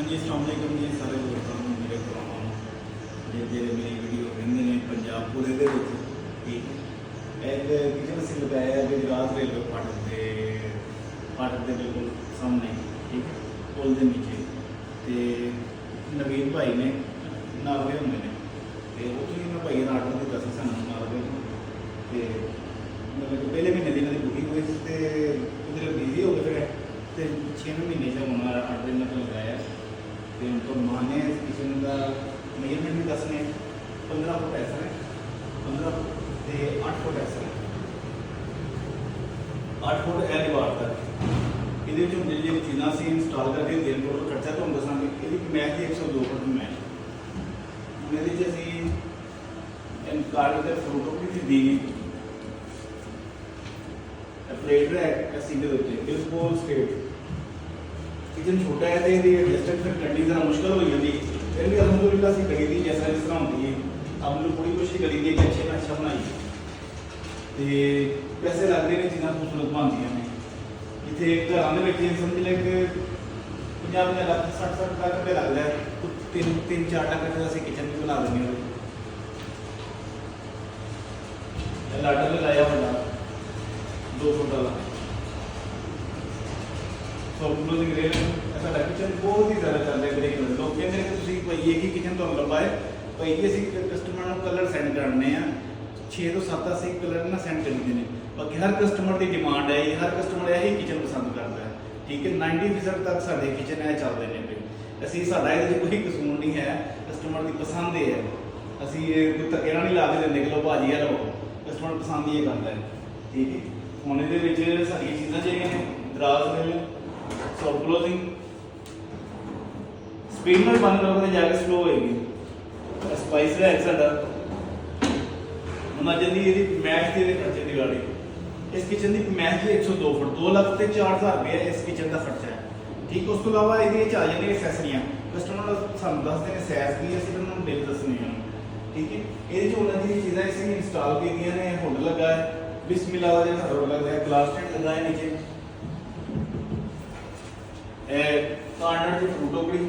जी अस्सलाम वालेकुम जी सारे दोस्तों ਨੂੰ ਮੇਰੇ ਭਰਾਵਾਂ ਨੂੰ ਜਿਹੜੇ ਮੇਰੀ ਵੀਡੀਓ ਵੇਖਦੇ ਨੇ ਪੰਜਾਬ ਪੂਰੇ ਦੇ ਵਿੱਚ ਠੀਕ ਹੈ ਇੱਕ ਕਿਚਨ ਅਸੀਂ ਲਗਾਇਆ ਗੁਜਰਾਤ ਰੇਲਵੇ ਫਾਟਕ ਦੇ ਬਿਲਕੁਲ ਸਾਹਮਣੇ ਠੀਕ ਹੈ ਪੁਲ ਦੇ ਨੀਚੇ ਤੇ ਨਵੀਨ ਭਾਈ ਨੇ ਨਾਲਵੇ ਹੁੰਦੇ ਨੇ ਤੇ ਉੱਥੇ ਹੀ ਮੈਂ ਭਾਈ ਦਾ ਆਰਡਰ ਦਿੱਤਾ ਸੀ ਸਾਨੂੰ ਨਾਲਵੇ ਤੇ ਮਤਲਬ ਪਹਿਲੇ ਮਹੀਨੇ ਦੀ ਇਹਨਾਂ ਦੀ ਬੁਕਿੰਗ ਹੋਈ ਸੀ ਤੇ ਉਹਦੇ ਬਿਜ਼ੀ ਹੋ ਗਏ ਫਿਰ ਤੇ 6 ਮਹੀਨੇ से उन्होंने आर्डर मतलब लगाया तो उनको माने किचन का मेजरमेंट भी दसने 15 फुट ऐसा है 15 तो 8 फुट ऐसा है 8 फुट है दीवार तक ये जो जी चीज़ा से इंस्टॉल करके दिन टोटल खर्चा तो दसा ये मैच की 102 फुट मैच मेरे अभी कार्ड के फोटो भी खरीदी प्लेट रैक सीधे बिल्कुल स्ट्रेट किचन छोटा है तो ये एडजस्टमेंट फिर करनी जरा मुश्किल हो जाती फिर भी अलहमदुलिल्लाह सी करी थी जैसा जिस तरह होती है अब लोग पूरी कोशिश करी थी कि अच्छे का अच्छा बनाई तो पैसे लग रहे हैं चीज़ा खूबसूरत बनती ने इतने घर के समझ लें कि 50 लाख 60 लाख रुपये लगता है तो 3-4 लाख रुपये असं किचन भी बना देंगे लाडर लगाया बड़ा 2 फुट वाला क्लोजिंग रेल साਡਾ किचन बहुत ही ज़्यादा चल रहा है ग्रे कलर लोग कहते हैं कि ਤੁਸੀਂ ਕੋਈ एक ही किचन ਤੁਹਾਨੂੰ ਲੰਬਾ ਹੈ ਭਾਈ ਜੀ ਅਸੀਂ ਕਸਟਮਰ ਨੂੰ ਕਲਰ ਸੈਂਡ ਕਰਨੇ ਆ 6 ਤੋਂ 7 ਅਸੀਂ ਕਲਰ ਨਾ ਸੈਂਡ ਕਰੀਦੇ ਨੇ ਬਾਕੀ ਹਰ ਕਸਟਮਰ ਦੀ ਡਿਮਾਂਡ ਹੈ ਹਰ ਕਸਟਮਰ ਇਹੀ ਕਿਚਨ ਪਸੰਦ ਕਰਦਾ ਹੈ ਠੀਕ ਹੈ 90% ਤੱਕ ਸਾਡੇ ਕਿਚਨ ਇਹ ਚੱਲਦੇ ਨੇ ਪਏ ਅਸੀਂ ਸਾਡਾ ਇਹਦੇ 'ਚ ਕੋਈ ਕਸੂਰ ਨਹੀਂ ਹੈ ਕਸਟਮਰ ਦੀ ਪਸੰਦ ਇਹ ਹੈ ਅਸੀਂ ਕੋਈ ਧੱਕੇ ਨਾਲ ਨਹੀਂ ਲਾ ਕੇ ਦਿੰਦੇ ਕਿ ਲਓ ਭਾਜੀ ਆ ਲਓ ਕਸਟਮਰ ਪਸੰਦ ਹੀ ਇਹ ਕਰਦਾ ਹੈ ਠੀਕ ਹੈ ਹੁਣ ਇਹਦੇ ਵਿੱਚ ਸਾਡੀਆਂ ਚੀਜ਼ਾਂ ਜਿਹੜੀਆਂ ਨੇ ਦਰਾਜ਼ ਨੇ सॉफ्ट क्लोजिंग स्पीड में बंद करोगे तो जाके स्लो होएगी स्पाइस रैक साडा होना जल्दी ये मैच के खर्चे की गाड़ी इस किचन की मैच 102 फुट 2 लाख ते 4000 रुपये इस किचन का खर्चा है ठीक उस तो अलावा ये आ जाती एक्सैसरियां कस्टमर सानू दसते हैं सैज की असं उन्होंने बिल दसने ठीक है ये उन्होंने चीज़ा इसे इंस्टॉल की ने हुड लगा है बिस्मिल्लाह का जो हुड लगा है ग्लास स्टैंड लगा है नीचे कार्नर की फूटोकड़ी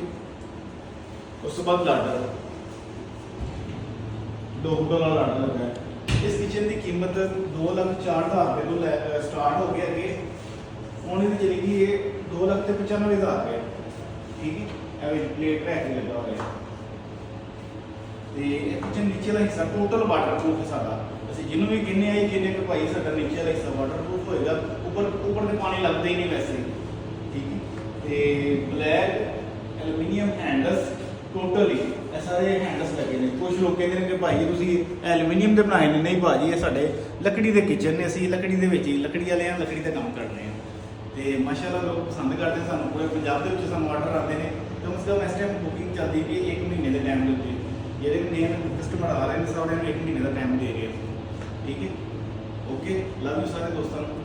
उस बाद लाडर 2 फुट वाला लाडर लगा है इस किचन की कीमत 2,04,000 रुपये तो स्टार्ट हो गया अगे हूँ ये चली गई है 2,95,000 रुपये ठीक है प्लेट रैक लगा हुआ है तो किचन नीचे वाला हिस्सा टोटल वाटर प्रूफ है सारा असं जिन्होंने भी कहने आई कहने कि भाई साਡਾ नीचे वाला हिस्सा वाटर प्रूफ होएगा ऊपर तो पानी लगता ही नहीं वैसे ठीक है ਤੇ ਬਲੈਕ ਐਲੂਮੀਨੀਅਮ ਹੈਂਡਲਸ ਟੋਟਲੀ ਇਹ ਸਾਰੇ ਹੈਂਡਲਸ ਲੱਗੇ ਨੇ ਕੁਝ ਲੋਕ ਕਹਿੰਦੇ ਨੇ ਕਿ ਭਾਈ ਤੁਸੀਂ ਐਲੂਮੀਨੀਅਮ ਦੇ ਬਣਾਏ ਨੇ ਨਹੀਂ ਭਾਜੀ ਇਹ ਸਾਡੇ ਲੱਕੜੀ ਦੇ ਕਿਚਨ ਨੇ ਅਸੀਂ ਲੱਕੜੀ ਦੇ ਵਿੱਚ ਹੀ ਲੱਕੜੀ ਵਾਲੇ ਆ ਲੱਕੜੀ ਦਾ ਕੰਮ ਕਰਨੇ ਆ ਤੇ ਮਾਸ਼ਾਅੱਲਾ ਲੋਕ ਪਸੰਦ ਕਰਦੇ ਸਾਨੂੰ ਪੂਰੇ ਪੰਜਾਬ ਦੇ ਵਿੱਚ ਸਾਨੂੰ ਆਰਡਰ ਆਉਂਦੇ ਨੇ ਕਮ ਸੇ ਕਮ ਇਸ ਟਾਈਮ ਬੁਕਿੰਗ ਚੱਲਦੀ ਪਈ 1 ਮਹੀਨੇ ਦੇ ਟਾਈਮ ਦੇ ਉੱਤੇ ਜਿਹੜੇ ਮੇਨ ਕਸਟਮਰ ਆ ਰਹੇ ਨੇ ਸਾਰਿਆਂ ਨੂੰ 1 ਮਹੀਨੇ ਦਾ ਟਾਈਮ ਦੇ ਰਹੇ ਆ ਠੀਕ ਹੈ ਓਕੇ ਲਵ ਯੂ ਸਾਰੇ ਦੋਸਤਾਂ ਨੂੰ